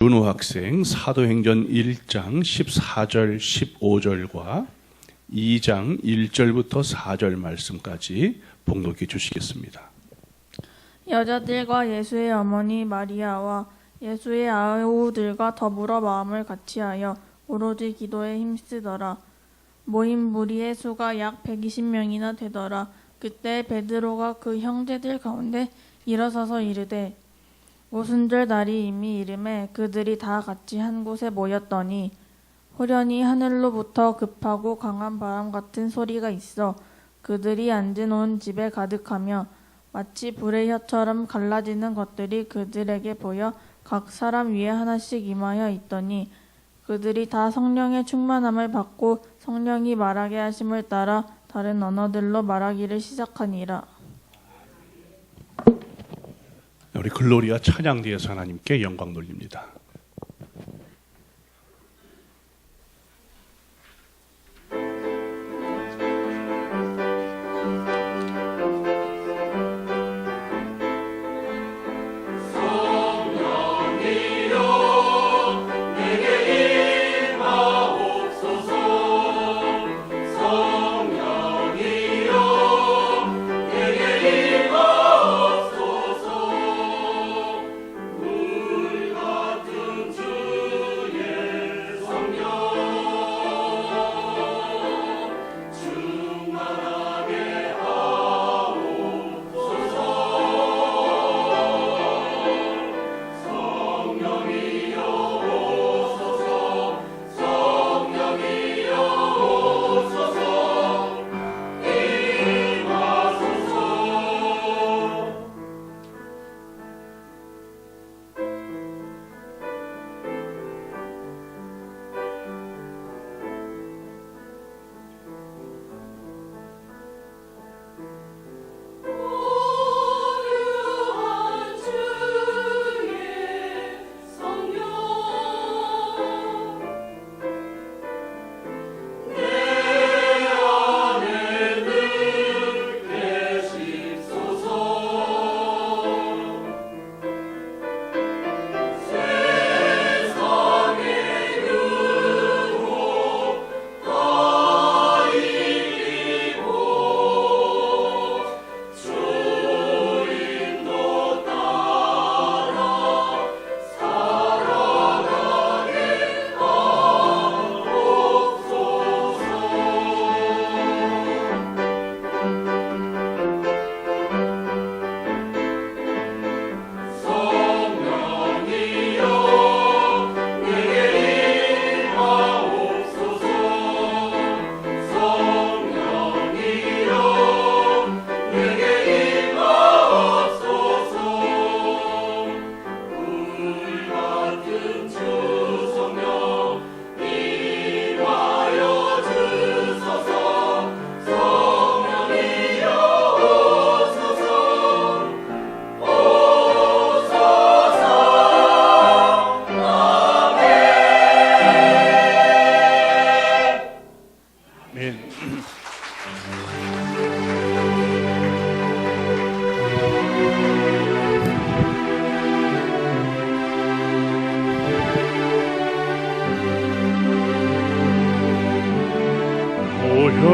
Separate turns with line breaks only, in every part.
윤호 학생 사도행전 1장 14절 15절과 2장 1절부터 4절 말씀까지 봉독해 주시겠습니다.
여자들과 예수의 어머니 마리아와 예수의 아우들과 더불어 마음을 같이하여 오로지 기도에 힘쓰더라. 모인 무리의 수가 약 120명이나 되더라. 그때 베드로가 그 형제들 가운데 일어서서 이르되 오순절 날이 이미 이름에 그들이 다 같이 한 곳에 모였더니 호련히 하늘로부터 급하고 강한 바람 같은 소리가 있어 그들이 앉은 온 집에 가득하며 마치 불의 혀처럼 갈라지는 것들이 그들에게 보여 각 사람 위에 하나씩 임하여 있더니 그들이 다 성령의 충만함을 받고 성령이 말하게 하심을 따라 다른 언어들로 말하기를 시작하니라.
우리 글로리아 찬양대에서 하나님께 영광 돌립니다.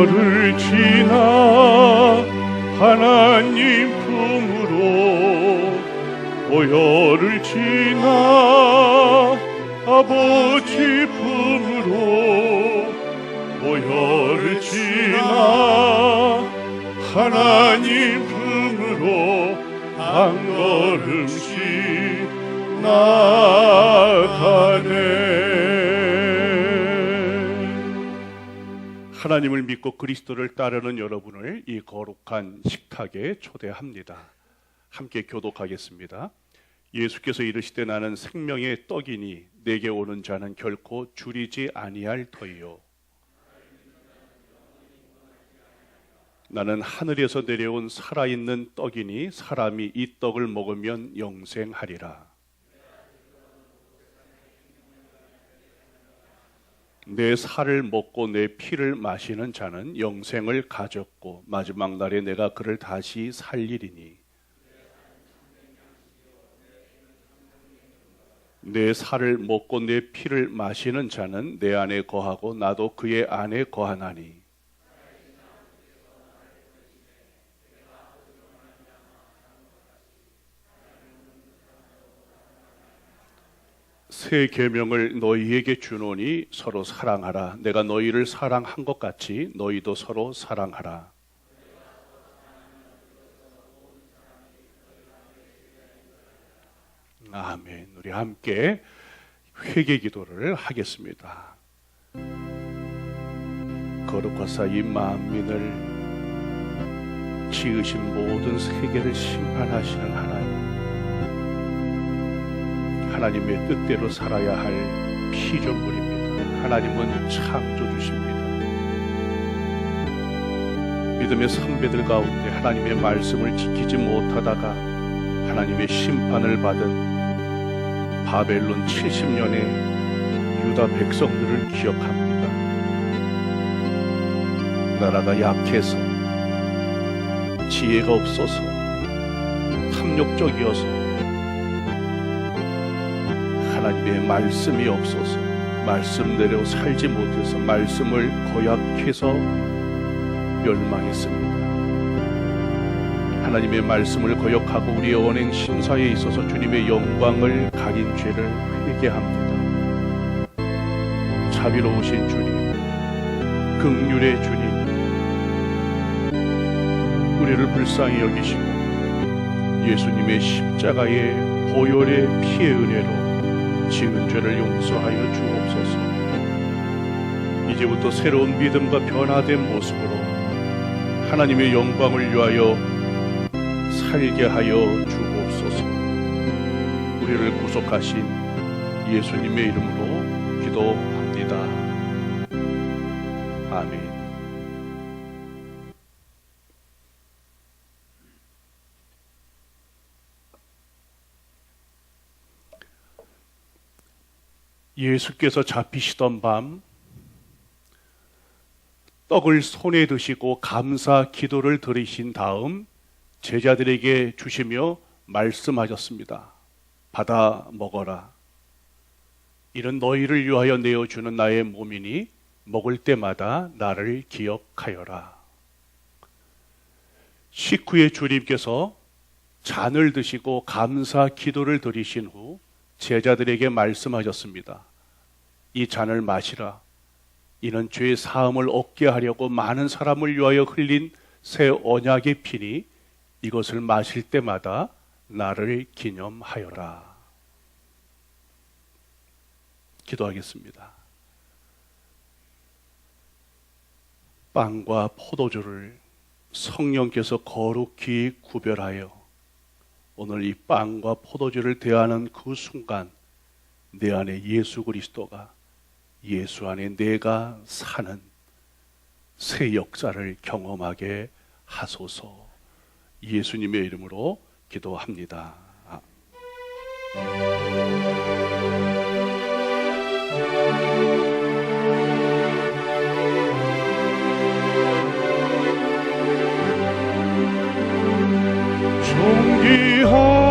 오혈을 지나 하나님 품으로 오혈을 지나 아버지 품으로 오혈을 지나 하나님 품으로 한 걸음씩 나가네.
하나님을 믿고 그리스도를 따르는 여러분을 이 거룩한 식탁에 초대합니다. 함께 교독하겠습니다. 예수께서 이르시되 나는 생명의 떡이니 내게 오는 자는 결코 줄이지 아니할 터이요 나는 하늘에서 내려온 살아있는 떡이니 사람이 이 떡을 먹으면 영생하리라. 내 살을 먹고 내 피를 마시는 자는 영생을 가졌고 마지막 날에 내가 그를 다시 살리리니 내 살을 먹고 내 피를 마시는 자는 내 안에 거하고 나도 그의 안에 거하나니 새 계명을 너희에게 주노니 서로 사랑하라. 내가 너희를 사랑한 것 같이 너희도 서로 사랑하라. 아멘. 우리 함께 회개 기도를 하겠습니다. 거룩하사 이 만민을 지으신 모든 세계를 심판하시는 하나님의 뜻대로 살아야 할 피조물입니다. 하나님은 창조주십니다. 믿음의 선배들 가운데 하나님의 말씀을 지키지 못하다가 하나님의 심판을 받은 바벨론 70년의 유다 백성들을 기억합니다. 나라가 약해서 지혜가 없어서 탐욕적이어서 하나님의 말씀이 없어서 말씀대로 살지 못해서 말씀을 거역해서 멸망했습니다. 하나님의 말씀을 거역하고 우리의 언행 심사에 있어서 주님의 영광을 가린 죄를 회개합니다. 자비로우신 주님, 긍휼의 주님, 우리를 불쌍히 여기시고 예수님의 십자가의 보혈의 피의 은혜로 지은 죄를 용서하여 주옵소서. 이제부터 새로운 믿음과 변화된 모습으로 하나님의 영광을 위하여 살게 하여 주옵소서. 우리를 구속하신 예수님의 이름으로 기도합니다. 아멘. 예수께서 잡히시던 밤 떡을 손에 드시고 감사 기도를 드리신 다음 제자들에게 주시며 말씀하셨습니다. 받아 먹어라. 이는 너희를 위하여 내어주는 나의 몸이니 먹을 때마다 나를 기억하여라. 식후에 주님께서 잔을 드시고 감사 기도를 드리신 후 제자들에게 말씀하셨습니다. 이 잔을 마시라. 이는 죄 사함을 얻게 하려고 많은 사람을 위하여 흘린 새 언약의 피니 이것을 마실 때마다 나를 기념하여라. 기도하겠습니다. 빵과 포도주를 성령께서 거룩히 구별하여 오늘 이 빵과 포도주를 대하는 그 순간 내 안에 예수 그리스도가 예수 안에 내가 사는 새 역사를 경험하게 하소서. 예수님의 이름으로 기도합니다.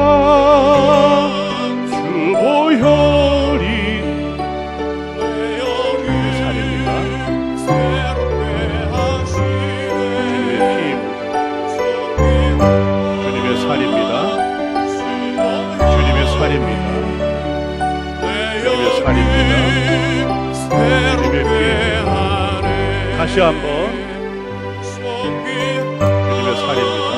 존귀한 주 보혈이
살입니다. 주님의 살입니다. 주님의 살입니다. 주님의 살입니다. 주님의 피. 다시 한번 주님의 살입니다.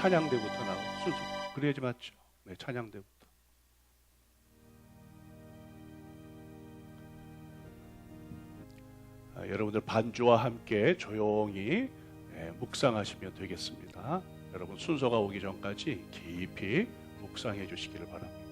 찬양대부터 나오고 순서 그래야지 맞죠? 네, 찬양대부터. 여러분들 반주와 함께 조용히 묵상하시면 되겠습니다. 여러분 순서가 오기 전까지 깊이 묵상해 주시기를 바랍니다.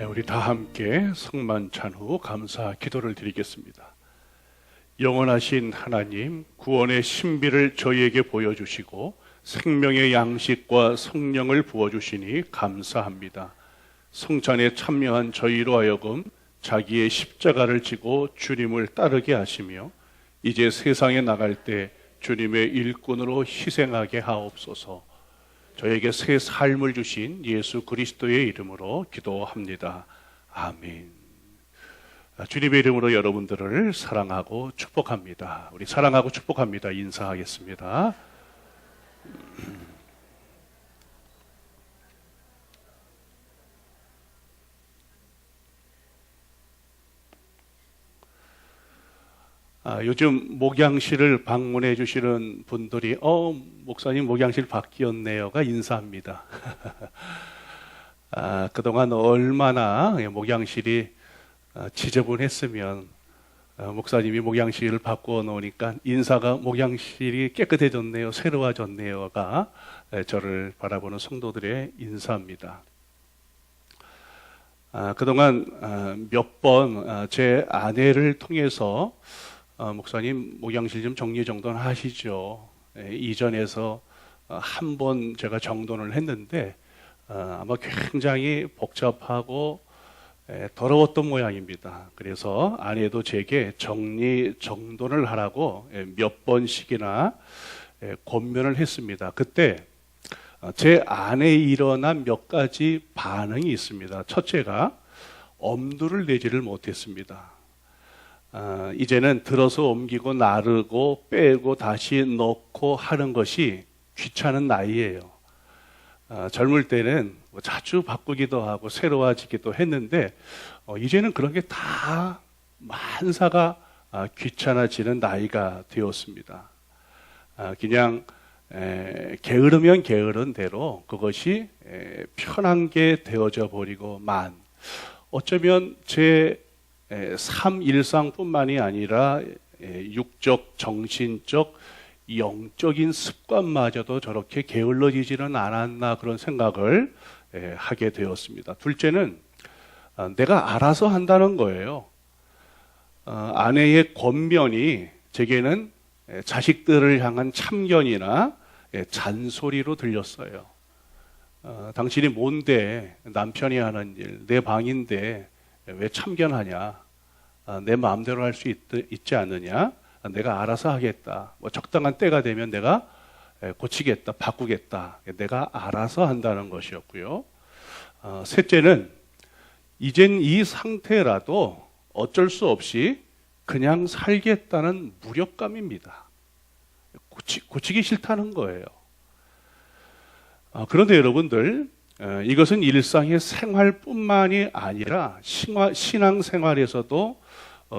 우리 다 함께 성만찬 후 감사 기도를 드리겠습니다. 영원하신 하나님, 구원의 신비를 저희에게 보여주시고 생명의 양식과 성령을 부어주시니 감사합니다. 성찬에 참여한 저희로 하여금 자기의 십자가를 지고 주님을 따르게 하시며 이제 세상에 나갈 때 주님의 일꾼으로 희생하게 하옵소서. 저에게 새 삶을 주신 예수 그리스도의 이름으로 기도합니다. 아멘. 주님의 이름으로 여러분들을 사랑하고 축복합니다. 우리 사랑하고 축복합니다. 인사하겠습니다. 요즘 목양실을 방문해 주시는 분들이 목사님 목양실 바뀌었네요가 인사합니다. 그동안 얼마나 목양실이 지저분했으면 목사님이 목양실을 바꾸어 놓으니까 인사가 목양실이 깨끗해졌네요, 새로워졌네요가 저를 바라보는 성도들의 인사입니다. 그동안 몇 번 제 아내를 통해서 목사님 목양실 좀 정리정돈 하시죠. 이전에서 한 번 제가 정돈을 했는데 아마 굉장히 복잡하고 더러웠던 모양입니다. 그래서 아내도 제게 정리정돈을 하라고 몇 번씩이나 권면을 했습니다. 그때 제 안에 일어난 몇 가지 반응이 있습니다. 첫째가 엄두를 내지를 못했습니다. 이제는 들어서 옮기고 나르고 빼고 다시 넣고 하는 것이 귀찮은 나이예요. 젊을 때는 자주 바꾸기도 하고 새로워지기도 했는데 이제는 그런 게 다 만사가 귀찮아지는 나이가 되었습니다. 그냥 게으르면 게으른 대로 그것이 편한 게 되어져 버리고 어쩌면 제 삶 일상뿐만이 아니라 육적, 정신적, 영적인 습관마저도 저렇게 게을러지지는 않았나 그런 생각을 하게 되었습니다. 둘째는 내가 알아서 한다는 거예요. 아내의 권면이 제게는 자식들을 향한 참견이나 잔소리로 들렸어요. 당신이 뭔데 남편이 하는 일, 내 방인데 왜 참견하냐? 내 마음대로 할 수 있지 않느냐? 내가 알아서 하겠다. 적당한 때가 되면 내가 고치겠다, 바꾸겠다. 내가 알아서 한다는 것이었고요. 셋째는 이젠 이 상태라도 어쩔 수 없이 그냥 살겠다는 무력감입니다. 고치기 싫다는 거예요. 그런데 여러분들, 이것은 일상의 생활뿐만이 아니라 신앙생활에서도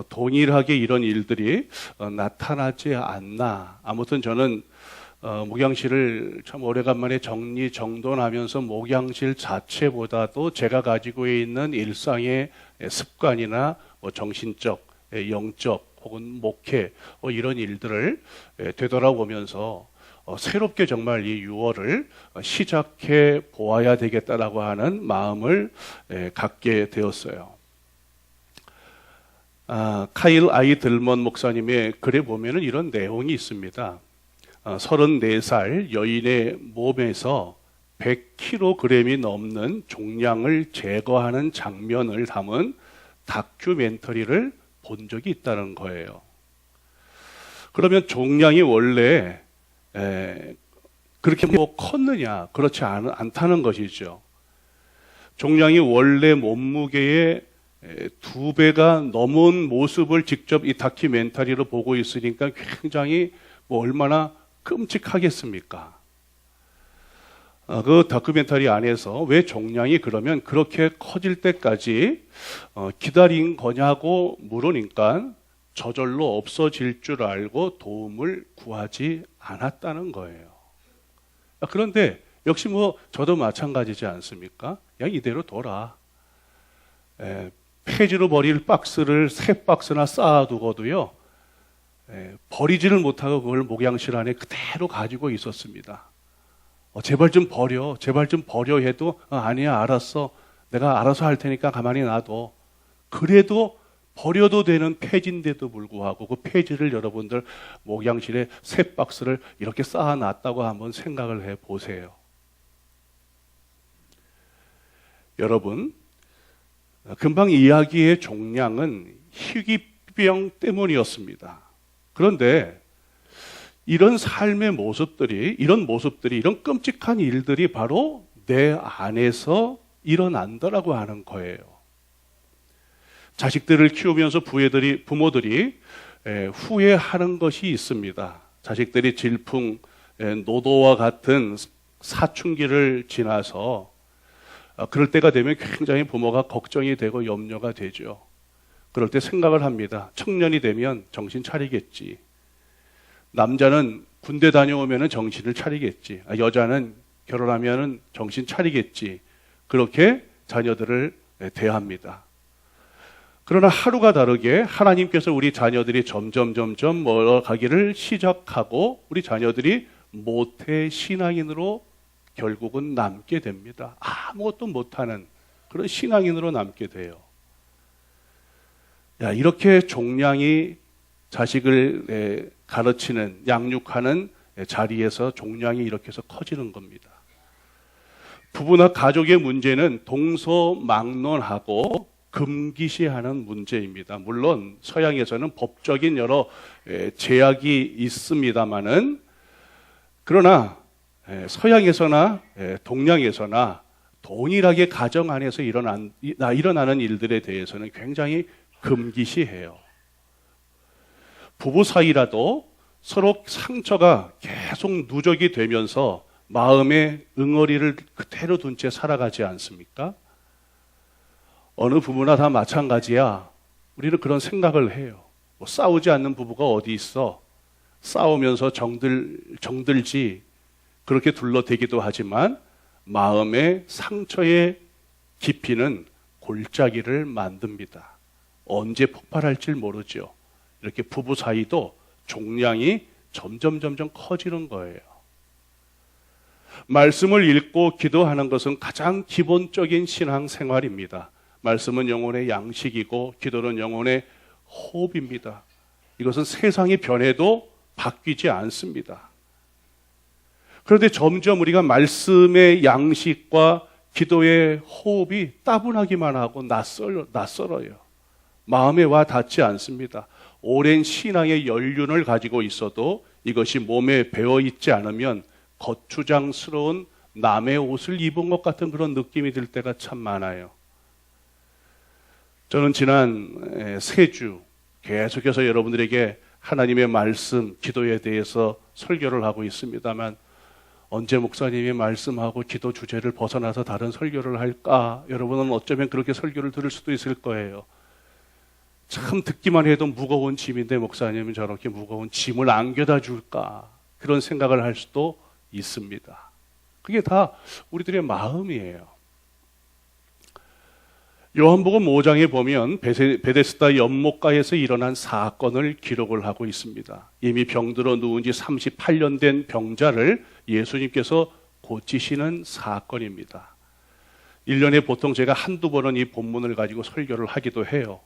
동일하게 이런 일들이 나타나지 않나. 아무튼 저는 목양실을 참 오래간만에 정리정돈하면서 목양실 자체보다도 제가 가지고 있는 일상의 습관이나 정신적, 영적 혹은 목회 이런 일들을 되돌아보면서 새롭게 정말 이 6월을 시작해 보아야 되겠다라고 하는 마음을 갖게 되었어요. 카일 아이 들먼 목사님의 글에 보면은 이런 내용이 있습니다. 34살 여인의 몸에서 100kg이 넘는 종양을 제거하는 장면을 담은 다큐멘터리를 본 적이 있다는 거예요. 그러면 종양이 원래 그렇게 컸느냐? 그렇지 않다는 것이죠. 종양이 원래 몸무게의 2배가 넘은 모습을 직접 이 다큐멘터리로 보고 있으니까 굉장히 얼마나 끔찍하겠습니까? 그 다큐멘터리 안에서 왜 종양이 그러면 그렇게 커질 때까지 기다린 거냐고 물으니까 저절로 없어질 줄 알고 도움을 구하지 않았다는 거예요. 그런데 역시 저도 마찬가지지 않습니까? 그냥 이대로 둬라. 폐지로 버릴 박스를 3박스나 쌓아두고도요, 버리지를 못하고 그걸 목양실 안에 그대로 가지고 있었습니다. 제발 좀 버려 해도 아니야, 알았어. 내가 알아서 할 테니까 가만히 놔둬. 그래도 버려도 되는 폐지인데도 불구하고 그 폐지를 여러분들 목양실에 새 박스를 이렇게 쌓아놨다고 한번 생각을 해보세요. 여러분, 금방 이야기의 종량은 희귀병 때문이었습니다. 그런데 이런 삶의 모습들이, 이런 끔찍한 일들이 바로 내 안에서 일어난다라고 하는 거예요. 자식들을 키우면서 부모들이 후회하는 것이 있습니다. 자식들이 질풍, 노도와 같은 사춘기를 지나서 그럴 때가 되면 굉장히 부모가 걱정이 되고 염려가 되죠. 그럴 때 생각을 합니다. 청년이 되면 정신 차리겠지. 남자는 군대 다녀오면 정신을 차리겠지. 여자는 결혼하면 정신 차리겠지. 그렇게 자녀들을 대합니다. 그러나 하루가 다르게 하나님께서 우리 자녀들이 점점 멀어가기를 시작하고 우리 자녀들이 모태 신앙인으로 결국은 남게 됩니다. 아무것도 못하는 그런 신앙인으로 남게 돼요. 이렇게 종량이 자식을 가르치는, 양육하는 자리에서 종량이 이렇게 해서 커지는 겁니다. 부부나 가족의 문제는 동서막론하고 금기시하는 문제입니다. 물론 서양에서는 법적인 여러 제약이 있습니다만은, 그러나 서양에서나 동양에서나 동일하게 가정 안에서 일어나는 일들에 대해서는 굉장히 금기시해요. 부부 사이라도 서로 상처가 계속 누적이 되면서 마음의 응어리를 그대로 둔 채 살아가지 않습니까? 어느 부부나 다 마찬가지야. 우리는 그런 생각을 해요. 싸우지 않는 부부가 어디 있어? 싸우면서 정들지 그렇게 둘러대기도 하지만 마음의 상처의 깊이는 골짜기를 만듭니다. 언제 폭발할지 모르죠. 이렇게 부부 사이도 종량이 점점 커지는 거예요. 말씀을 읽고 기도하는 것은 가장 기본적인 신앙 생활입니다. 말씀은 영혼의 양식이고 기도는 영혼의 호흡입니다. 이것은 세상이 변해도 바뀌지 않습니다. 그런데 점점 우리가 말씀의 양식과 기도의 호흡이 따분하기만 하고 낯설어요. 마음에 와 닿지 않습니다. 오랜 신앙의 연륜을 가지고 있어도 이것이 몸에 배어 있지 않으면 거추장스러운 남의 옷을 입은 것 같은 그런 느낌이 들 때가 참 많아요. 저는 지난 3주 계속해서 여러분들에게 하나님의 말씀, 기도에 대해서 설교를 하고 있습니다만 언제 목사님이 말씀하고 기도 주제를 벗어나서 다른 설교를 할까? 여러분은 어쩌면 그렇게 설교를 들을 수도 있을 거예요. 참 듣기만 해도 무거운 짐인데 목사님은 저렇게 무거운 짐을 안겨다 줄까? 그런 생각을 할 수도 있습니다. 그게 다 우리들의 마음이에요. 요한복음 5장에 보면 베데스다 연못가에서 일어난 사건을 기록을 하고 있습니다. 이미 병들어 누운 지 38년 된 병자를 예수님께서 고치시는 사건입니다. 1년에 보통 제가 한두 번은 이 본문을 가지고 설교를 하기도 해요.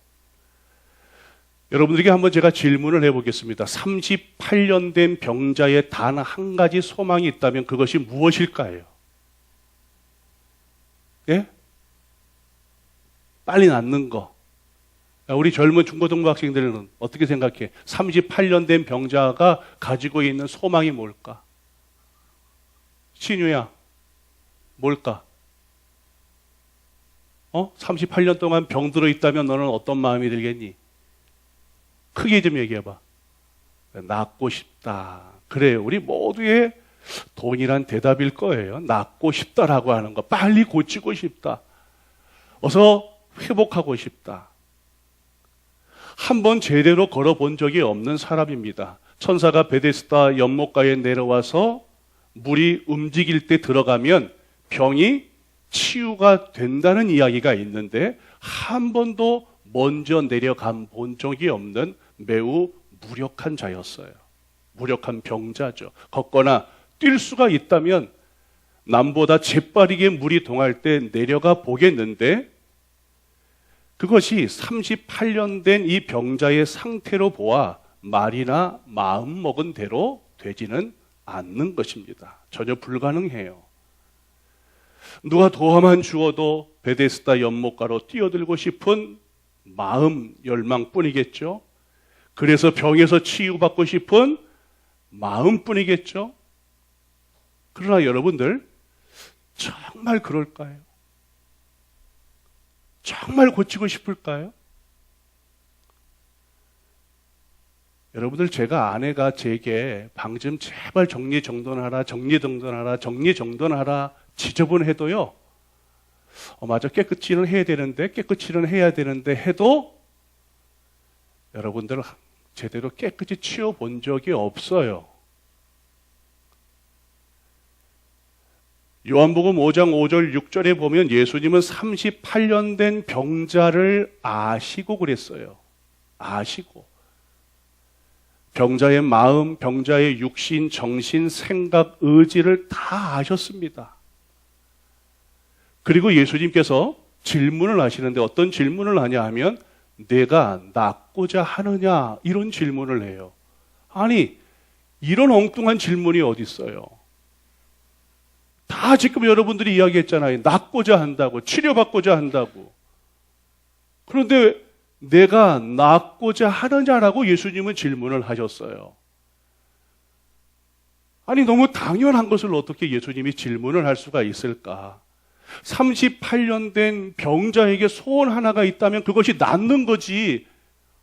여러분들에게 한번 제가 질문을 해보겠습니다. 38년 된 병자의 단 한 가지 소망이 있다면 그것이 무엇일까요? 예? 빨리 낫는 거. 우리 젊은 중고등부 학생들은 어떻게 생각해? 38년 된 병자가 가지고 있는 소망이 뭘까? 신유야, 뭘까? 38년 동안 병들어 있다면 너는 어떤 마음이 들겠니? 크게 좀 얘기해봐. 낫고 싶다. 그래요. 우리 모두의 동일한 대답일 거예요. 낫고 싶다라고 하는 거. 빨리 고치고 싶다. 어서 회복하고 싶다. 한번 제대로 걸어본 적이 없는 사람입니다. 천사가 베데스다 연못가에 내려와서 물이 움직일 때 들어가면 병이 치유가 된다는 이야기가 있는데 한 번도 먼저 내려간 본 적이 없는 매우 무력한 자였어요. 무력한 병자죠. 걷거나 뛸 수가 있다면 남보다 재빠르게 물이 동할 때 내려가 보겠는데 그것이 38년 된 이 병자의 상태로 보아 말이나 마음 먹은 대로 되지는 않는 것입니다. 전혀 불가능해요. 누가 도와만 주어도 베데스다 연못가로 뛰어들고 싶은 마음 열망뿐이겠죠. 그래서 병에서 치유받고 싶은 마음뿐이겠죠. 그러나 여러분들 정말 그럴까요? 정말 고치고 싶을까요? 여러분들, 제가 아내가 제게 방 좀 제발 정리정돈하라 지저분해도요. 맞아, 깨끗이는 해야 되는데 해도 여러분들 제대로 깨끗이 치워본 적이 없어요. 요한복음 5장 5절 6절에 보면 예수님은 38년 된 병자를 아시고 그랬어요. 아시고. 병자의 마음, 병자의 육신, 정신, 생각, 의지를 다 아셨습니다. 그리고 예수님께서 질문을 하시는데 어떤 질문을 하냐 하면 내가 낫고자 하느냐 이런 질문을 해요. 아니, 이런 엉뚱한 질문이 어디 있어요? 다 지금 여러분들이 이야기했잖아요. 낫고자 한다고, 치료받고자 한다고. 그런데 내가 낫고자 하느냐라고 예수님은 질문을 하셨어요. 아니, 너무 당연한 것을 어떻게 예수님이 질문을 할 수가 있을까? 38년 된 병자에게 소원 하나가 있다면 그것이 낫는 거지.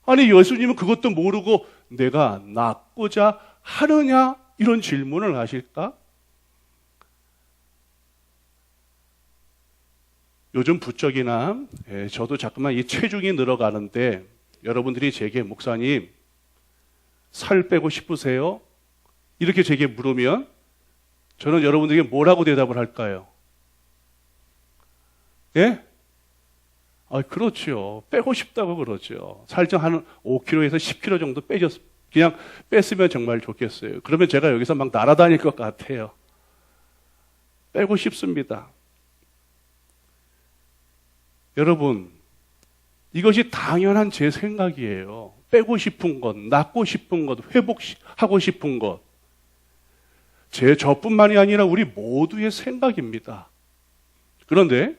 아니, 예수님은 그것도 모르고 내가 낫고자 하느냐 이런 질문을 하실까? 요즘 부쩍이나 저도 자꾸만 이 체중이 늘어가는데 여러분들이 제게 목사님 살 빼고 싶으세요? 이렇게 제게 물으면 저는 여러분들에게 뭐라고 대답을 할까요? 예? 그렇죠. 빼고 싶다고 그러죠. 살 좀 한 5kg에서 10kg 정도 그냥 뺐으면 정말 좋겠어요. 그러면 제가 여기서 막 날아다닐 것 같아요. 빼고 싶습니다. 여러분, 이것이 당연한 제 생각이에요. 빼고 싶은 것, 낫고 싶은 것, 회복하고 싶은 것. 저뿐만이 아니라 우리 모두의 생각입니다. 그런데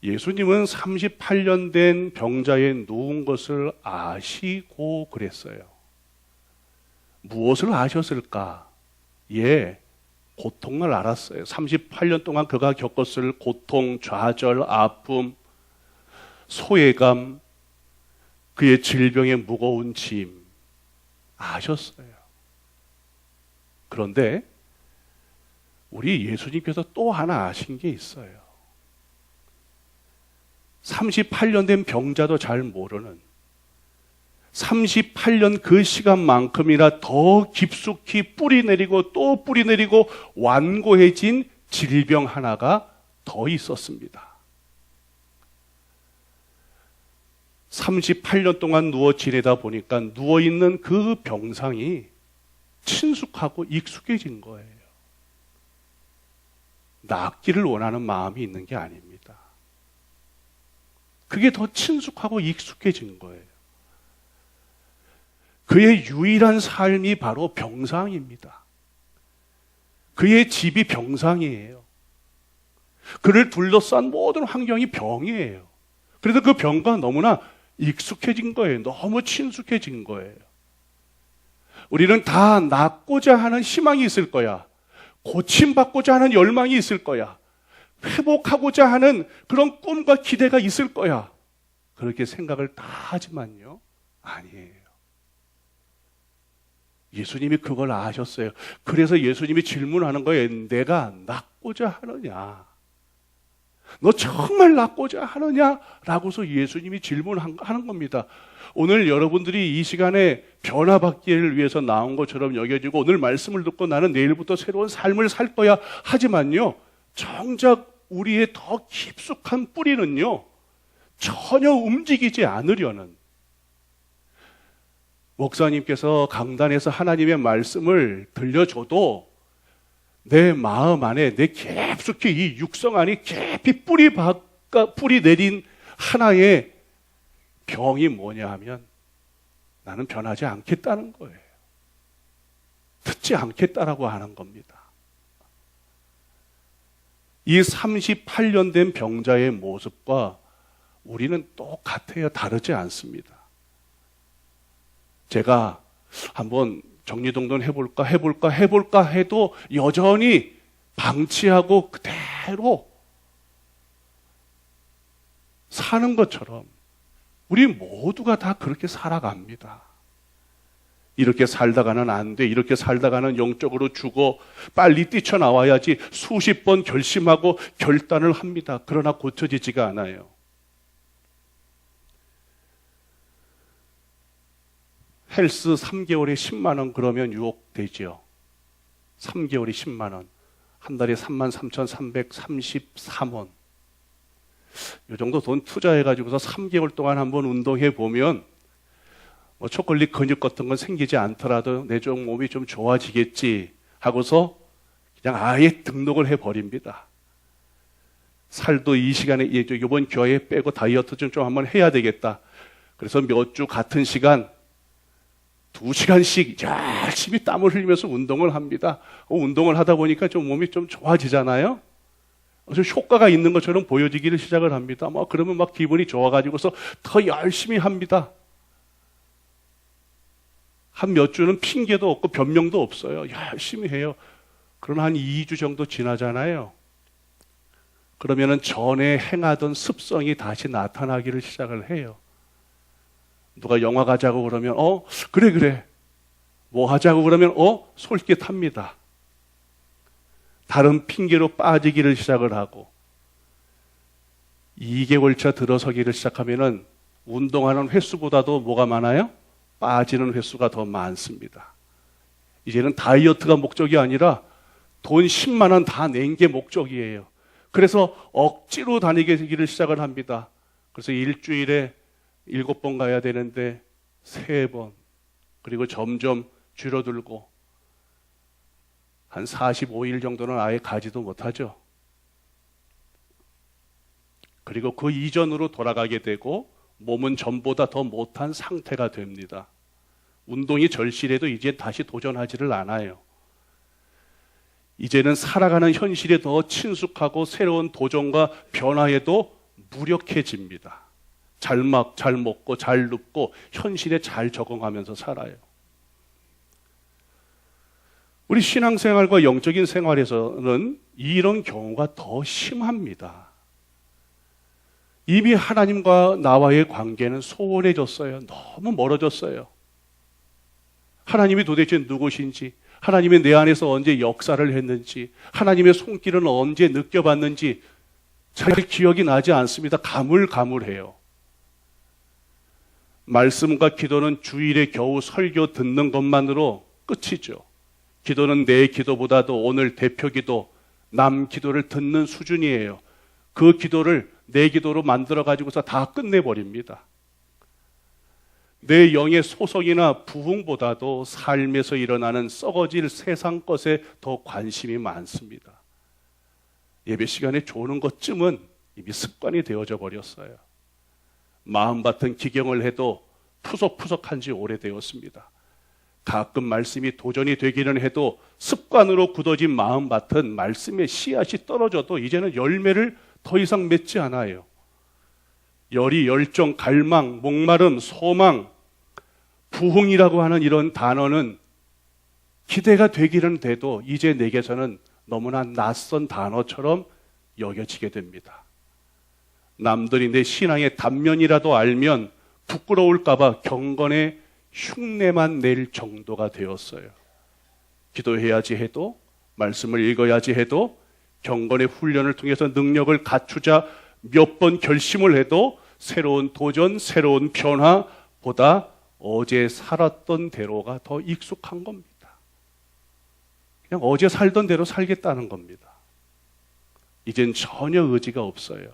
예수님은 38년 된 병자에 누운 것을 아시고 그랬어요. 무엇을 아셨을까? 고통을 알았어요. 38년 동안 그가 겪었을 고통, 좌절, 아픔, 소외감, 그의 질병의 무거운 짐 아셨어요. 그런데 우리 예수님께서 또 하나 아신 게 있어요. 38년 된 병자도 잘 모르는 38년 그 시간만큼이나 더 깊숙이 뿌리내리고 또 뿌리내리고 완고해진 질병 하나가 더 있었습니다. 38년 동안 누워 지내다 보니까 누워있는 그 병상이 친숙하고 익숙해진 거예요. 낫기를 원하는 마음이 있는 게 아닙니다. 그게 더 친숙하고 익숙해진 거예요. 그의 유일한 삶이 바로 병상입니다. 그의 집이 병상이에요. 그를 둘러싼 모든 환경이 병이에요. 그래서 그 병과 너무나 익숙해진 거예요. 너무 친숙해진 거예요. 우리는 다 낫고자 하는 희망이 있을 거야. 고침받고자 하는 열망이 있을 거야. 회복하고자 하는 그런 꿈과 기대가 있을 거야. 그렇게 생각을 다 하지만요, 아니에요. 예수님이 그걸 아셨어요. 그래서 예수님이 질문하는 거예요. 내가 낫고자 하느냐? 너 정말 낫고자 하느냐? 라고서 예수님이 질문하는 겁니다. 오늘 여러분들이 이 시간에 변화받기를 위해서 나온 것처럼 여겨지고 오늘 말씀을 듣고 나는 내일부터 새로운 삶을 살 거야 하지만요, 정작 우리의 더 깊숙한 뿌리는요, 전혀 움직이지 않으려는, 목사님께서 강단에서 하나님의 말씀을 들려줘도 내 마음 안에 내 깊숙이 이 육성 안에 깊이 뿌리 내린 하나의 병이 뭐냐 하면 나는 변하지 않겠다는 거예요. 듣지 않겠다라고 하는 겁니다. 이 38년 된 병자의 모습과 우리는 똑같아요. 다르지 않습니다. 제가 한번 정리동동 해볼까 해도 여전히 방치하고 그대로 사는 것처럼 우리 모두가 다 그렇게 살아갑니다. 이렇게 살다가는 안 돼. 이렇게 살다가는 영적으로 죽어. 빨리 뛰쳐나와야지. 수십 번 결심하고 결단을 합니다. 그러나 고쳐지지가 않아요. 헬스 3개월에 10만 원 그러면 유혹되죠. 3개월에 10만 원. 한 달에 33,333원. 이 정도 돈 투자해가지고서 3개월 동안 한번 운동해 보면 뭐 초콜릿 근육 같은 건 생기지 않더라도 내 좀 몸이 좀 좋아지겠지 하고서 그냥 아예 등록을 해버립니다. 살도 이 시간에 이번 교회에 빼고 다이어트 좀 한번 해야 되겠다. 그래서 몇 주 같은 시간 2시간씩 열심히 땀을 흘리면서 운동을 합니다. 운동을 하다 보니까 좀 몸이 좀 좋아지잖아요. 좀 효과가 있는 것처럼 보여지기를 시작을 합니다. 그러면 기분이 좋아가지고서 더 열심히 합니다. 한 몇 주는 핑계도 없고 변명도 없어요. 열심히 해요. 그러나 한 2주 정도 지나잖아요. 그러면은 전에 행하던 습성이 다시 나타나기를 시작을 해요. 누가 영화 가자고 그러면 그래 뭐 하자고 그러면 솔깃합니다. 다른 핑계로 빠지기를 시작을 하고 2개월차 들어서기를 시작하면은 운동하는 횟수보다도 뭐가 많아요? 빠지는 횟수가 더 많습니다. 이제는 다이어트가 목적이 아니라 돈 10만 원 다 낸 게 목적이에요. 그래서 억지로 다니기를 시작을 합니다. 그래서 일주일에 7번 가야 되는데 3번, 그리고 점점 줄어들고 한 45일 정도는 아예 가지도 못하죠. 그리고 그 이전으로 돌아가게 되고 몸은 전보다 더 못한 상태가 됩니다. 운동이 절실해도 이제 다시 도전하지를 않아요. 이제는 살아가는 현실에 더 친숙하고 새로운 도전과 변화에도 무력해집니다. 잘 먹고 잘 눕고 현실에 잘 적응하면서 살아요. 우리 신앙생활과 영적인 생활에서는 이런 경우가 더 심합니다. 이미 하나님과 나와의 관계는 소원해졌어요. 너무 멀어졌어요. 하나님이 도대체 누구신지, 하나님이 내 안에서 언제 역사를 했는지, 하나님의 손길은 언제 느껴봤는지 잘 기억이 나지 않습니다. 가물가물해요. 말씀과 기도는 주일에 겨우 설교 듣는 것만으로 끝이죠. 기도는 내 기도보다도 오늘 대표 기도, 남 기도를 듣는 수준이에요. 그 기도를 내 기도로 만들어가지고서 다 끝내버립니다. 내 영의 소속이나 부흥보다도 삶에서 일어나는 썩어질 세상 것에 더 관심이 많습니다. 예배 시간에 조는 것쯤은 이미 습관이 되어져 버렸어요. 마음밭은 기경을 해도 푸석푸석한 지 오래되었습니다. 가끔 말씀이 도전이 되기는 해도 습관으로 굳어진 마음밭은 말씀의 씨앗이 떨어져도 이제는 열매를 더 이상 맺지 않아요. 열이, 열정, 갈망, 목마름, 소망, 부흥이라고 하는 이런 단어는 기대가 되기는 돼도 이제 내게서는 너무나 낯선 단어처럼 여겨지게 됩니다. 남들이 내 신앙의 단면이라도 알면 부끄러울까봐 경건의 흉내만 낼 정도가 되었어요. 기도해야지 해도, 말씀을 읽어야지 해도, 경건의 훈련을 통해서 능력을 갖추자 몇 번 결심을 해도 새로운 도전, 새로운 변화보다 어제 살았던 대로가 더 익숙한 겁니다. 그냥 어제 살던 대로 살겠다는 겁니다. 이젠 전혀 의지가 없어요.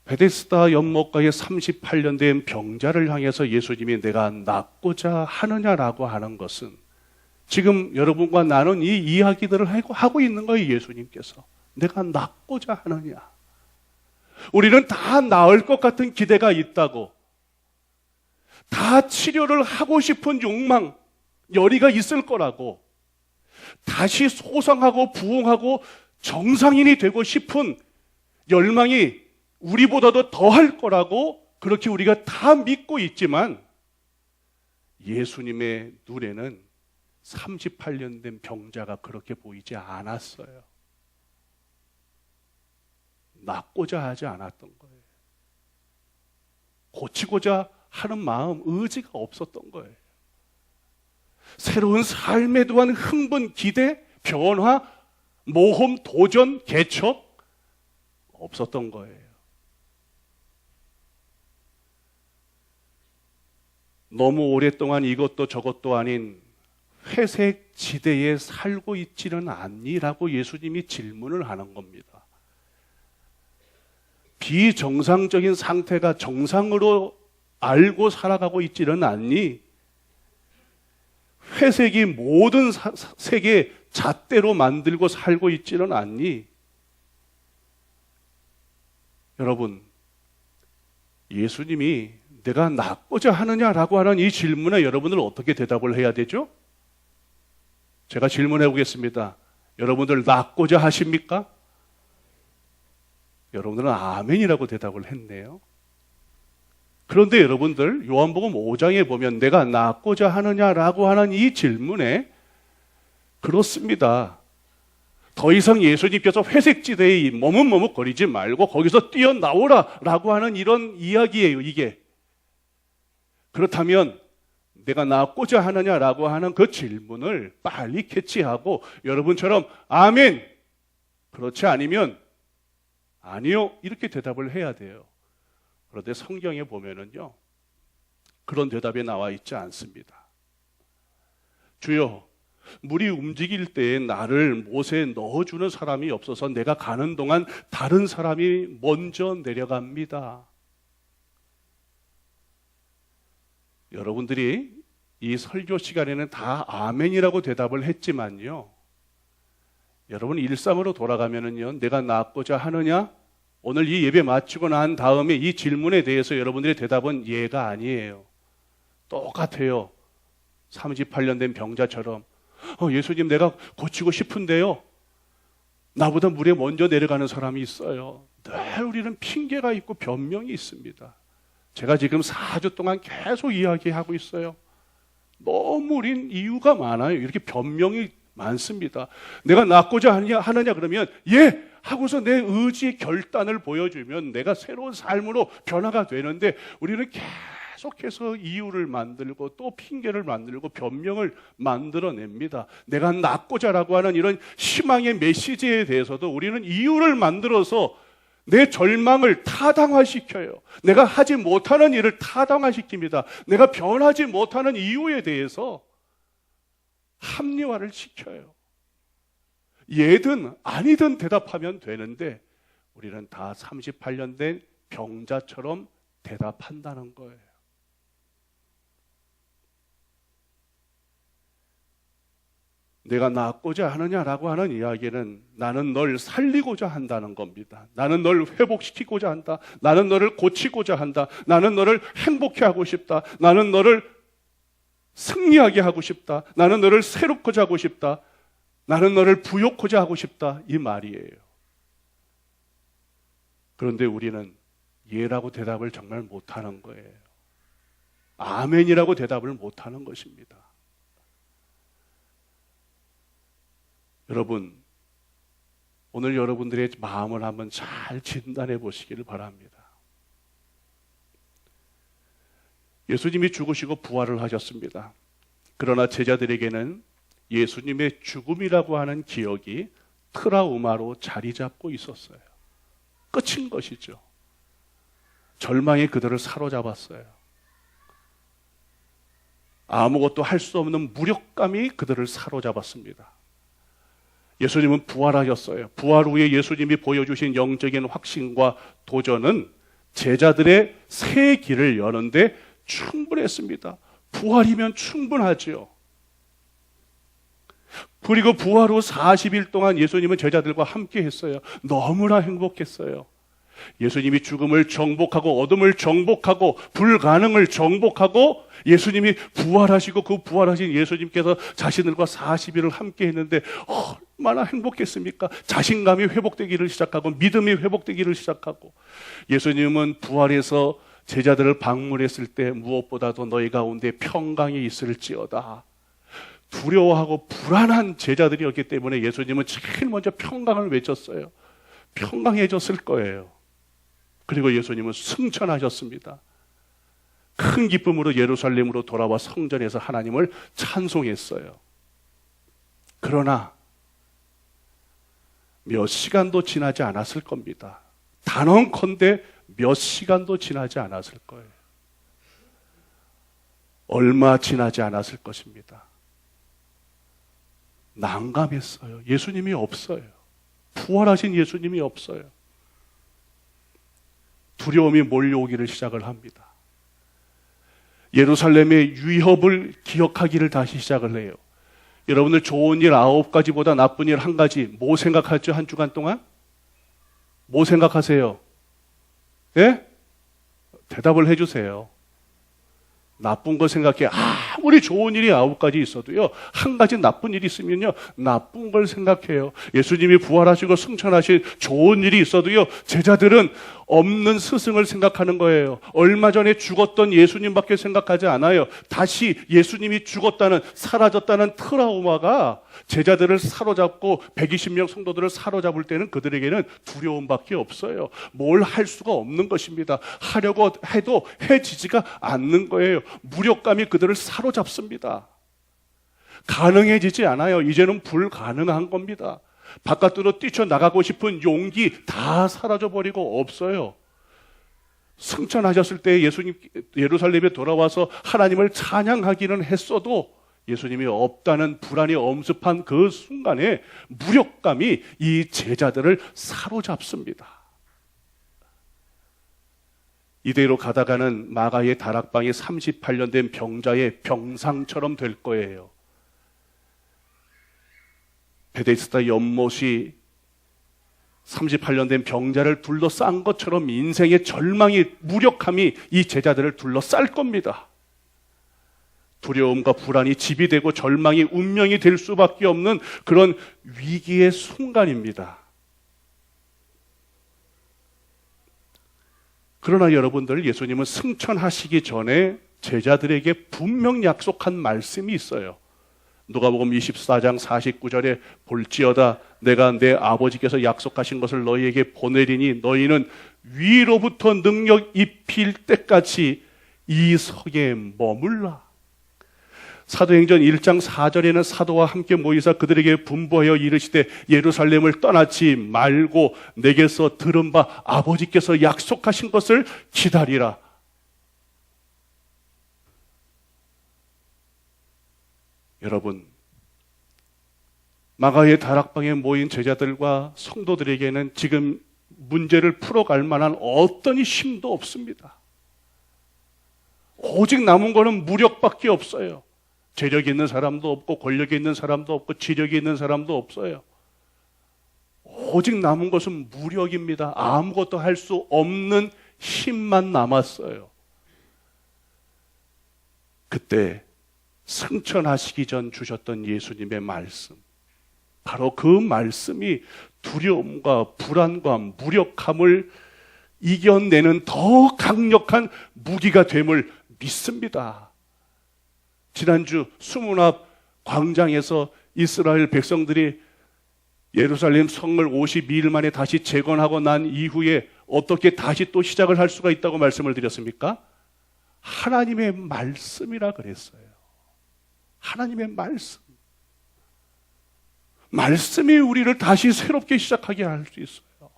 베데스다 연못가에 38년 된 병자를 향해서 예수님이 내가 낫고자 하느냐라고 하는 것은 지금 여러분과 나눈 이 이야기들을 하고 있는 거예요. 예수님께서. 내가 낫고자 하느냐. 우리는 다 나을 것 같은 기대가 있다고, 다 치료를 하고 싶은 욕망, 열의가 있을 거라고, 다시 소상하고 부흥하고 정상인이 되고 싶은 열망이 우리보다도 더할 거라고 그렇게 우리가 다 믿고 있지만, 예수님의 눈에는 38년 된 병자가 그렇게 보이지 않았어요. 낫고자 하지 않았던 거예요. 고치고자 하는 마음, 의지가 없었던 거예요. 새로운 삶에 대한 흥분, 기대, 변화, 모험, 도전, 개척 없었던 거예요. 너무 오랫동안 이것도 저것도 아닌 회색 지대에 살고 있지는 않니라고 예수님이 질문을 하는 겁니다. 비정상적인 상태가 정상으로 알고 살아가고 있지는 않니? 회색이 모든 세계 잣대로 만들고 살고 있지는 않니? 여러분, 예수님이 내가 낫고자 하느냐라고 하는 이 질문에 여러분들 어떻게 대답을 해야 되죠? 제가 질문해 보겠습니다. 여러분들 낫고자 하십니까? 여러분들은 아멘이라고 대답을 했네요. 그런데 여러분들 요한복음 5장에 보면 내가 낫고자 하느냐라고 하는 이 질문에 그렇습니다. 더 이상 예수님께서 회색지대에 머뭇머뭇거리지 말고 거기서 뛰어나오라라고 하는 이런 이야기예요, 이게. 그렇다면 내가 낫고자 하느냐라고 하는 그 질문을 빨리 캐치하고 여러분처럼 아멘, 그렇지 않으면 아니요, 이렇게 대답을 해야 돼요. 그런데 성경에 보면은요, 그런 대답이 나와 있지 않습니다. 주여, 물이 움직일 때에 나를 못에 넣어주는 사람이 없어서 내가 가는 동안 다른 사람이 먼저 내려갑니다. 여러분들이 이 설교 시간에는 다 아멘이라고 대답을 했지만요, 여러분 일상으로 돌아가면은요, 내가 낫고자 하느냐? 오늘 이 예배 마치고 난 다음에 이 질문에 대해서 여러분들의 대답은 예가 아니에요. 똑같아요. 38년 된 병자처럼 예수님 내가 고치고 싶은데요, 나보다 물에 먼저 내려가는 사람이 있어요. 늘 우리는 핑계가 있고 변명이 있습니다. 제가 지금 4주 동안 계속 이야기하고 있어요. 너무 우린 이유가 많아요. 이렇게 변명이 많습니다. 내가 낫고자 하느냐 그러면 예! 하고서 내 의지의 결단을 보여주면 내가 새로운 삶으로 변화가 되는데, 우리는 계속해서 이유를 만들고 또 핑계를 만들고 변명을 만들어냅니다. 내가 낫고자라고 하는 이런 희망의 메시지에 대해서도 우리는 이유를 만들어서 내 절망을 타당화시켜요. 내가 하지 못하는 일을 타당화시킵니다. 내가 변하지 못하는 이유에 대해서 합리화를 시켜요. 예든 아니든 대답하면 되는데 우리는 다 38년 된 병자처럼 대답한다는 거예요. 내가 낫고자 하느냐라고 하는 이야기는 나는 널 살리고자 한다는 겁니다. 나는 널 회복시키고자 한다. 나는 너를 고치고자 한다. 나는 너를 행복해 하고 싶다. 나는 너를 승리하게 하고 싶다. 나는 너를 새롭고자 하고 싶다. 나는 너를 부욕고자 하고 싶다. 이 말이에요. 그런데 우리는 예라고 대답을 정말 못하는 거예요. 아멘이라고 대답을 못하는 것입니다. 여러분, 오늘 여러분들의 마음을 한번 잘 진단해 보시기를 바랍니다. 예수님이 죽으시고 부활을 하셨습니다. 그러나 제자들에게는 예수님의 죽음이라고 하는 기억이 트라우마로 자리 잡고 있었어요. 끝인 것이죠. 절망이 그들을 사로잡았어요. 아무것도 할 수 없는 무력감이 그들을 사로잡았습니다. 예수님은 부활하셨어요. 부활 후에 예수님이 보여주신 영적인 확신과 도전은 제자들의 새 길을 여는데 충분했습니다. 부활이면 충분하지요. 그리고 부활 후 40일 동안 예수님은 제자들과 함께 했어요. 너무나 행복했어요. 예수님이 죽음을 정복하고 어둠을 정복하고 불가능을 정복하고 예수님이 부활하시고 그 부활하신 예수님께서 자신들과 40일을 함께 했는데 얼마나 행복했습니까? 자신감이 회복되기를 시작하고 믿음이 회복되기를 시작하고 예수님은 부활해서 제자들을 방문했을 때 무엇보다도 너희 가운데 평강이 있을지어다. 두려워하고 불안한 제자들이었기 때문에 예수님은 제일 먼저 평강을 외쳤어요. 평강해졌을 거예요. 그리고 예수님은 승천하셨습니다. 큰 기쁨으로 예루살렘으로 돌아와 성전에서 하나님을 찬송했어요. 그러나 몇 시간도 지나지 않았을 겁니다. 단언컨대 몇 시간도 지나지 않았을 거예요. 얼마 지나지 않았을 것입니다. 난감했어요. 예수님이 없어요. 부활하신 예수님이 없어요. 두려움이 몰려오기를 시작을 합니다. 예루살렘의 위협을 기억하기를 다시 시작을 해요. 여러분들 좋은 일 9가지보다 나쁜 일 1가지 뭐 생각하죠? 한 주간 동안? 뭐 생각하세요? 예? 대답을 해주세요. 나쁜 거 생각해. 아무리 좋은 일이 9가지 있어도요, 1가지 나쁜 일이 있으면요, 나쁜 걸 생각해요. 예수님이 부활하시고 승천하신 좋은 일이 있어도요, 제자들은 없는 스승을 생각하는 거예요. 얼마 전에 죽었던 예수님밖에 생각하지 않아요. 다시 예수님이 죽었다는, 사라졌다는 트라우마가 제자들을 사로잡고 120명 성도들을 사로잡을 때는 그들에게는 두려움밖에 없어요. 뭘 할 수가 없는 것입니다. 하려고 해도 해지지가 않는 거예요. 무력감이 그들을 사로잡습니다. 가능해지지 않아요. 이제는 불가능한 겁니다. 바깥으로 뛰쳐나가고 싶은 용기 다 사라져버리고 없어요. 승천하셨을 때 예수님 예루살렘에 돌아와서 하나님을 찬양하기는 했어도 예수님이 없다는 불안이 엄습한 그 순간에 무력감이 이 제자들을 사로잡습니다. 이대로 가다가는 마가의 다락방이 38년 된 병자의 병상처럼 될 거예요. 베데스다 연못이 38년 된 병자를 둘러싼 것처럼 인생의 절망이, 무력함이 이 제자들을 둘러쌀 겁니다. 두려움과 불안이 집이 되고 절망이 운명이 될 수밖에 없는 그런 위기의 순간입니다. 그러나 여러분들, 예수님은 승천하시기 전에 제자들에게 분명 약속한 말씀이 있어요. 누가복음 24장 49절에 볼지어다 내가 내 아버지께서 약속하신 것을 너희에게 보내리니 너희는 위로부터 능력 입힐 때까지 이 성에 머물라. 사도행전 1장 4절에는 사도와 함께 모이사 그들에게 분부하여 이르시되 예루살렘을 떠나지 말고 내게서 들은 바 아버지께서 약속하신 것을 기다리라. 여러분, 마가의 다락방에 모인 제자들과 성도들에게는 지금 문제를 풀어갈 만한 어떤 힘도 없습니다. 오직 남은 거는 무력밖에 없어요. 재력이 있는 사람도 없고 권력이 있는 사람도 없고 지력이 있는 사람도 없어요. 오직 남은 것은 무력입니다. 아무것도 할 수 없는 힘만 남았어요. 그때 승천하시기 전 주셨던 예수님의 말씀, 바로 그 말씀이 두려움과 불안과 무력함을 이겨내는 더 강력한 무기가 됨을 믿습니다. 지난주 수문 앞 광장에서 이스라엘 백성들이 예루살렘 성을 52일 만에 다시 재건하고 난 이후에 어떻게 다시 또 시작을 할 수가 있다고 말씀을 드렸습니까? 하나님의 말씀이라 그랬어요. 하나님의 말씀. 말씀이 우리를 다시 새롭게 시작하게 할 수 있어요.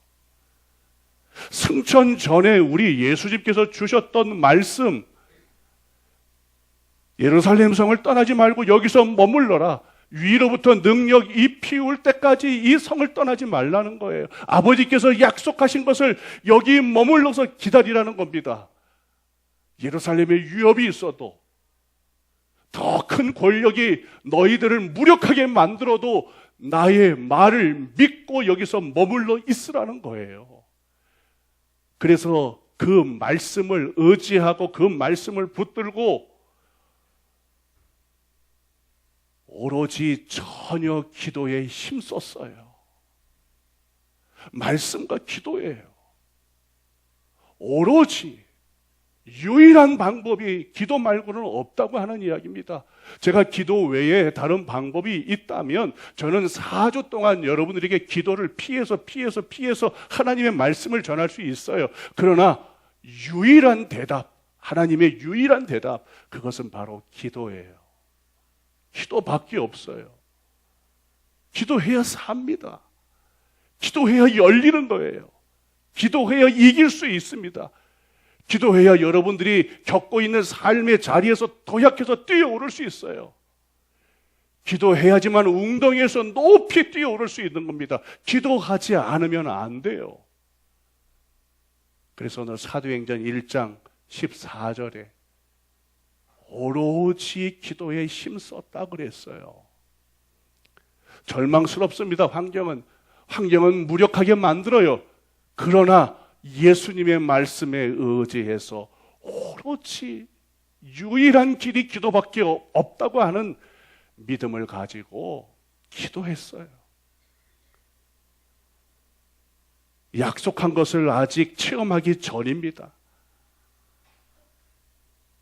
승천 전에 우리 예수님께서 주셨던 말씀, 예루살렘 성을 떠나지 말고 여기서 머물러라. 위로부터 능력 입히울 때까지 이 성을 떠나지 말라는 거예요. 아버지께서 약속하신 것을 여기 머물러서 기다리라는 겁니다. 예루살렘에 위협이 있어도, 더 큰 권력이 너희들을 무력하게 만들어도 나의 말을 믿고 여기서 머물러 있으라는 거예요. 그래서 그 말씀을 의지하고 그 말씀을 붙들고 오로지 전혀 기도에 힘썼어요. 말씀과 기도예요. 오로지 유일한 방법이 기도 말고는 없다고 하는 이야기입니다. 제가 기도 외에 다른 방법이 있다면 저는 4주 동안 여러분들에게 기도를 피해서 하나님의 말씀을 전할 수 있어요. 그러나 유일한 대답, 하나님의 유일한 대답, 그것은 바로 기도예요. 기도밖에 없어요. 기도해야 삽니다. 기도해야 열리는 거예요. 기도해야 이길 수 있습니다. 기도해야 여러분들이 겪고 있는 삶의 자리에서 도약해서 뛰어오를 수 있어요. 기도해야지만 웅덩이에서 높이 뛰어오를 수 있는 겁니다. 기도하지 않으면 안 돼요. 그래서 오늘 사도행전 1장 14절에 오로지 기도에 힘썼다 그랬어요. 절망스럽습니다. 환경은 무력하게 만들어요. 그러나 예수님의 말씀에 의지해서 오로지 유일한 길이 기도밖에 없다고 하는 믿음을 가지고 기도했어요. 약속한 것을 아직 체험하기 전입니다.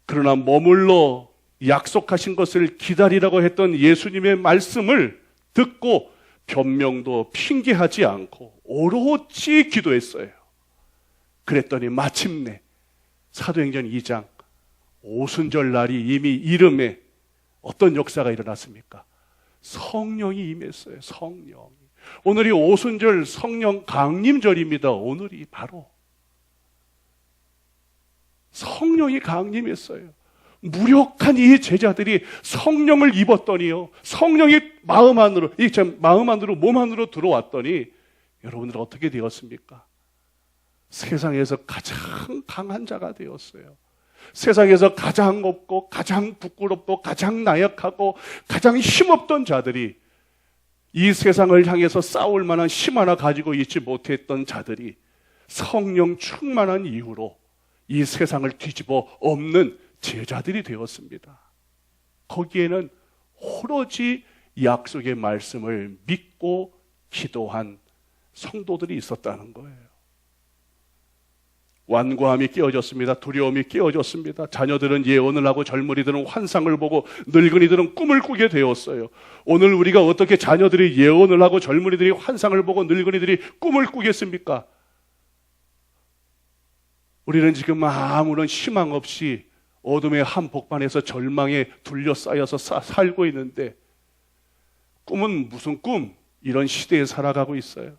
그러나 머물러 약속하신 것을 기다리라고 했던 예수님의 말씀을 듣고 변명도 핑계하지 않고 오로지 기도했어요. 그랬더니 마침내 사도행전 2장 오순절 날이 이미 이름에 어떤 역사가 일어났습니까? 성령이 임했어요. 성령이. 오늘이 오순절 성령 강림절입니다. 오늘이 바로 성령이 강림했어요. 무력한 이 제자들이 성령을 입었더니요, 성령이 마음 안으로 몸 안으로 들어왔더니 여러분들 어떻게 되었습니까? 세상에서 가장 강한 자가 되었어요. 세상에서 가장 없고 가장 부끄럽고 가장 나약하고 가장 힘없던 자들이, 이 세상을 향해서 싸울 만한 힘 하나 가지고 있지 못했던 자들이 성령 충만한 이후로 이 세상을 뒤집어 엎는 제자들이 되었습니다. 거기에는 오로지 약속의 말씀을 믿고 기도한 성도들이 있었다는 거예요. 완고함이 깨어졌습니다. 두려움이 깨어졌습니다. 자녀들은 예언을 하고 젊은이들은 환상을 보고 늙은이들은 꿈을 꾸게 되었어요. 오늘 우리가 어떻게 자녀들이 예언을 하고 젊은이들이 환상을 보고 늙은이들이 꿈을 꾸겠습니까? 우리는 지금 아무런 희망 없이 어둠의 한복판에서 절망에 둘러싸여서 살고 있는데, 꿈은 무슨 꿈? 이런 시대에 살아가고 있어요.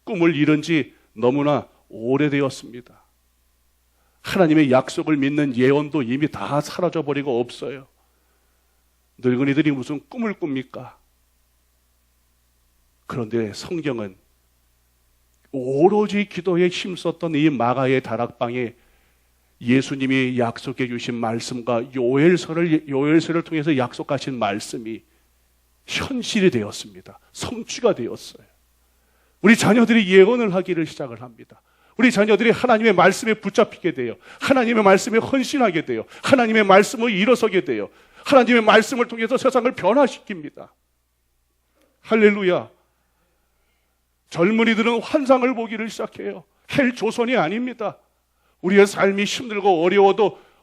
꿈을 잃은 지 너무나 오래되었습니다. 하나님의 약속을 믿는 예언도 이미 다 사라져버리고 없어요. 늙은이들이 무슨 꿈을 꿉니까? 그런데 성경은 오로지 기도에 힘썼던 이 마가의 다락방에 예수님이 약속해 주신 말씀과 요엘서를 통해서 약속하신 말씀이 현실이 되었습니다. 성취가 되었어요. 우리 자녀들이 예언을 하기를 시작을 합니다. 우리 자녀들이 하나님의 말씀에 붙잡히게 돼요. 하나님의 말씀에 헌신하게 돼요. 하나님의 말씀을 일어서게 돼요. 하나님의 말씀을 통해서 세상을 변화시킵니다. 할렐루야. 젊은이들은 환상을 보기를 시작해요. 헬 조선이 아닙니다. 우리의 삶이 힘들고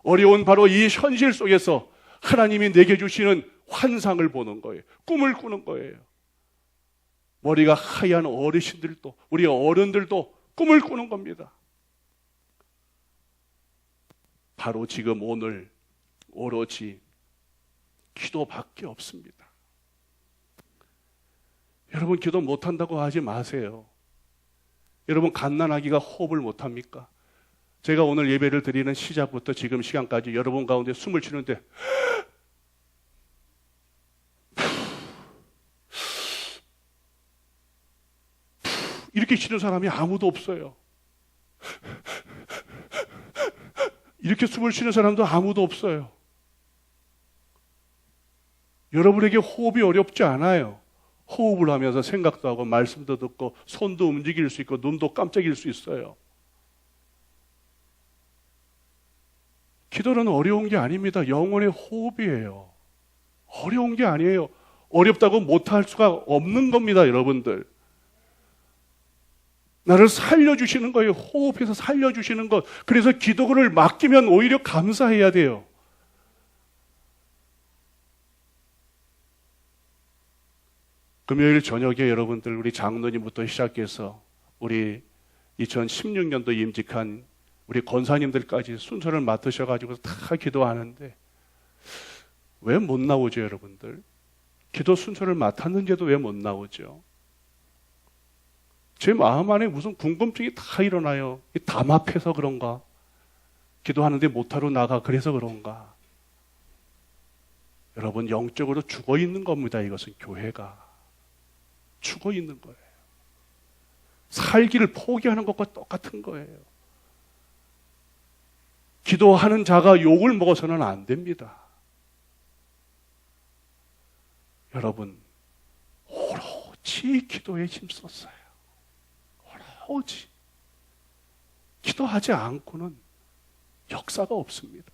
어려운 바로 이 현실 속에서 하나님이 내게 주시는 환상을 보는 거예요. 꿈을 꾸는 거예요. 머리가 하얀 어르신들도, 우리 어른들도 꿈을 꾸는 겁니다. 바로 지금 오늘 오로지 기도밖에 없습니다. 여러분, 기도 못한다고 하지 마세요. 여러분, 갓난아기가 호흡을 못합니까? 제가 오늘 예배를 드리는 시작부터 지금 시간까지 여러분 가운데 숨을 쉬는데 이렇게 쉬는 사람이 아무도 없어요. 이렇게 숨을 쉬는 사람도 아무도 없어요. 여러분에게 호흡이 어렵지 않아요. 호흡을 하면서 생각도 하고 말씀도 듣고 손도 움직일 수 있고 눈도 깜짝일 수 있어요. 기도는 어려운 게 아닙니다. 영혼의 호흡이에요. 어려운 게 아니에요. 어렵다고 못할 수가 없는 겁니다, 여러분들. 나를 살려주시는 거예요. 호흡해서 살려주시는 것. 그래서 기도를 맡기면 오히려 감사해야 돼요. 금요일 저녁에 여러분들 우리 장로님부터 시작해서 우리 2016년도 임직한 우리 권사님들까지 순서를 맡으셔가지고 다 기도하는데 왜 못 나오죠, 여러분들? 기도 순서를 맡았는데도 왜 못 나오죠? 제 마음 안에 무슨 궁금증이 다 일어나요. 담합해서 그런가? 기도하는데 못하러 나가 그래서 그런가? 여러분, 영적으로 죽어 있는 겁니다. 이것은 교회가 죽어 있는 거예요. 살기를 포기하는 것과 똑같은 거예요. 기도하는 자가 욕을 먹어서는 안 됩니다. 여러분, 오로지 기도에 힘썼어요. 오로지. 기도하지 않고는 역사가 없습니다.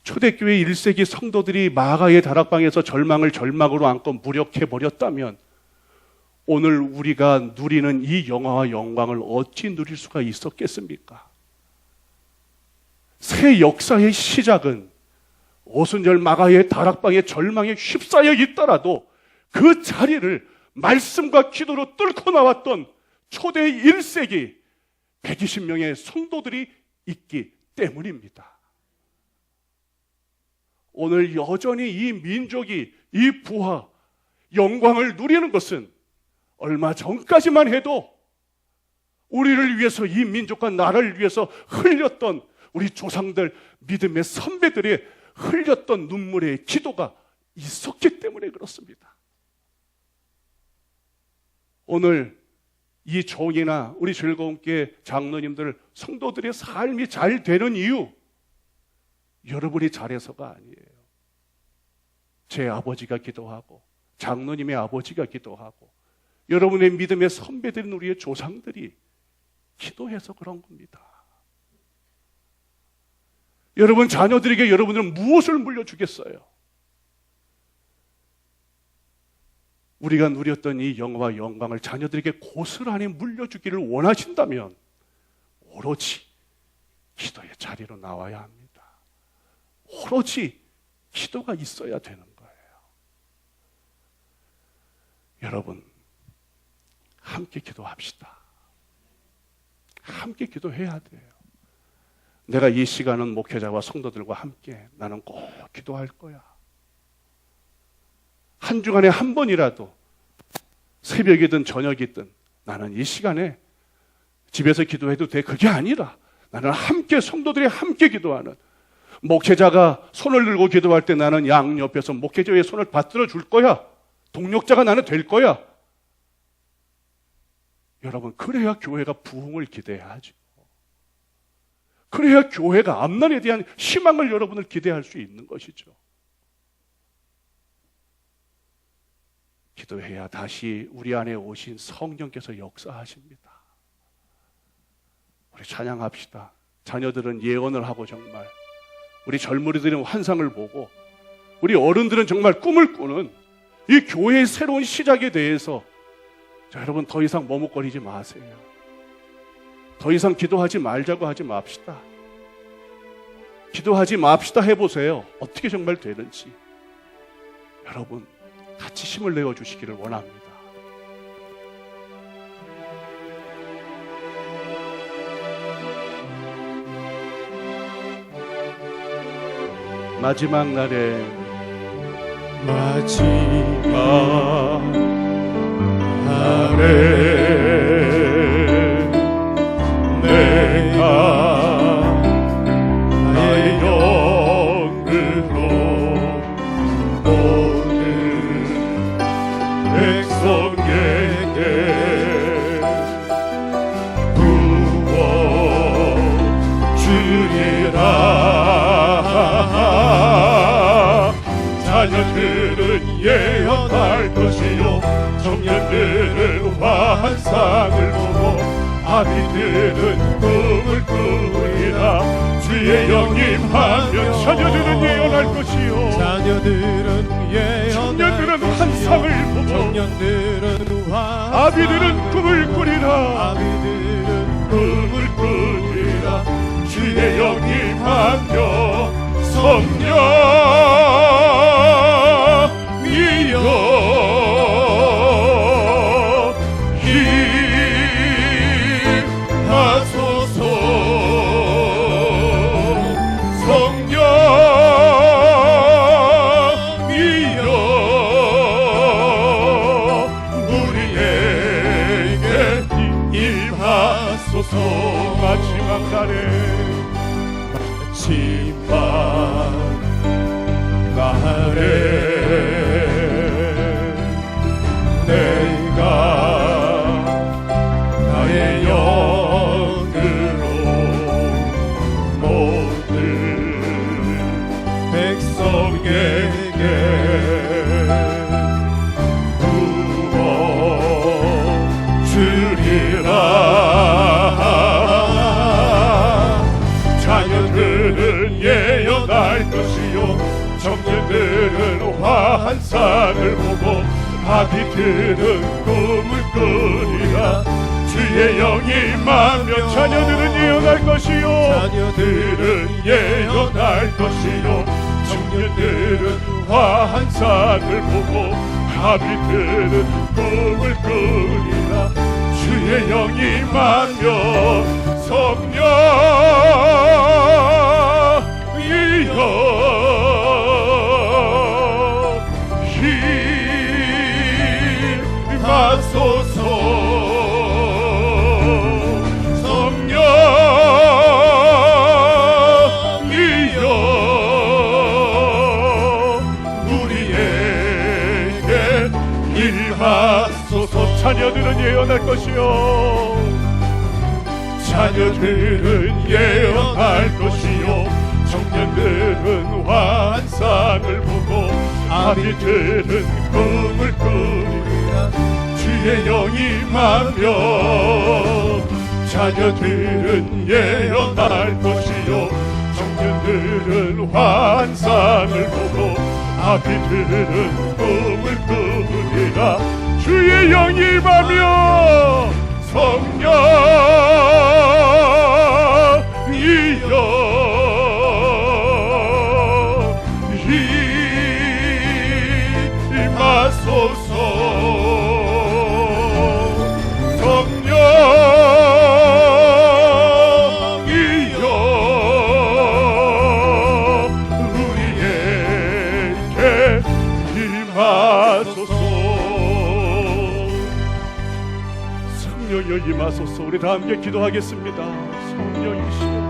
초대교회 1세기 성도들이 마가의 다락방에서 절망을 절망으로 안고 무력해버렸다면 오늘 우리가 누리는 이 영화와 영광을 어찌 누릴 수가 있었겠습니까? 새 역사의 시작은 오순절 마가의 다락방에 절망에 휩싸여 있더라도 그 자리를 말씀과 기도로 뚫고 나왔던 초대 1세기 120명의 성도들이 있기 때문입니다. 오늘 여전히 이 민족이 이 부하, 영광을 누리는 것은 얼마 전까지만 해도 우리를 위해서 이 민족과 나라를 위해서 흘렸던 우리 조상들, 믿음의 선배들의 흘렸던 눈물의 기도가 있었기 때문에 그렇습니다. 오늘 이 종이나 우리 즐거운께 장로님들, 성도들의 삶이 잘 되는 이유, 여러분이 잘해서가 아니에요. 제 아버지가 기도하고 장로님의 아버지가 기도하고 여러분의 믿음의 선배들인 우리의 조상들이 기도해서 그런 겁니다. 여러분 자녀들에게 여러분들은 무엇을 물려주겠어요? 우리가 누렸던 이 영화와 영광을 자녀들에게 고스란히 물려주기를 원하신다면 오로지 기도의 자리로 나와야 합니다. 오로지 기도가 있어야 되는 거예요. 여러분, 함께 기도합시다. 함께 기도해야 돼요. 내가 이 시간은 목회자와 성도들과 함께 나는 꼭 기도할 거야. 한 주간에 한 번이라도 새벽이든 저녁이든 나는 이 시간에 집에서 기도해도 돼. 그게 아니라 나는 함께 성도들이 함께 기도하는, 목회자가 손을 들고 기도할 때 나는 양 옆에서 목회자의 손을 받들어 줄 거야. 동력자가 나는 될 거야. 여러분, 그래야 교회가 부흥을 기대하죠. 그래야 교회가 앞날에 대한 희망을 여러분을 기대할 수 있는 것이죠. 기도해야 다시 우리 안에 오신 성령께서 역사하십니다. 우리 찬양합시다. 자녀들은 예언을 하고 정말, 우리 젊은이들은 환상을 보고, 우리 어른들은 정말 꿈을 꾸는 이 교회의 새로운 시작에 대해서 자, 여러분 더 이상 머뭇거리지 마세요. 더 이상 기도하지 말자고 하지 맙시다. 기도하지 맙시다 해보세요. 어떻게 정말 되는지. 여러분 같이 힘을 내어주시기를 원합니다. 마지막 날에
내가 나의 영으로 모든 백성에게 부어주리라. 자녀들은 예언할 것이요 청년들은 환상을 보고 아비들은 꿈을 꾸리라. 주의 영임하면 자녀들은 예언할 것이요
자녀들은 예언할
청년들은
것이요
환상을 보고
청년들은 환상을
아비들은 꿈을 꾸리라.
아비들은
꿈을 꾸리라. 주의 영임하며 성령이여 임하소서. 성령이여 우리에게 임하소서. 마지막 날에 내가 나의 영으로 모든 백성에게 부어 주리라. 자녀들은 예언할 것이요 청년들은 환상을 보고 아비들은 꿈을 꾸리라. 주의 영이 임하면 자녀들은 예언할 것이요 자녀들은 예언할 것이요 청년들은 환상을 보고 아비들은 꿈을 꾸리라. 주의 영이 임하면 성령이여 임하소서. 성령이여 우리에게 임하소서. 자녀들은 예언할 것이요 자녀들은 예언할 것이요 청년들은 환상을 보고 아비들은 꿈을 꾸리라. 주의 영이 임하며 자녀들은 예언할 것이요 청년들은 환상을 보고 아비들은 꿈을 꾸리라. 주의 영이 임하며 성령이여 임하소서. 성령이여 우리에게 임하소서. 성령이여 임하소서. 우리 다 함께 기도하겠습니다. 성령이시여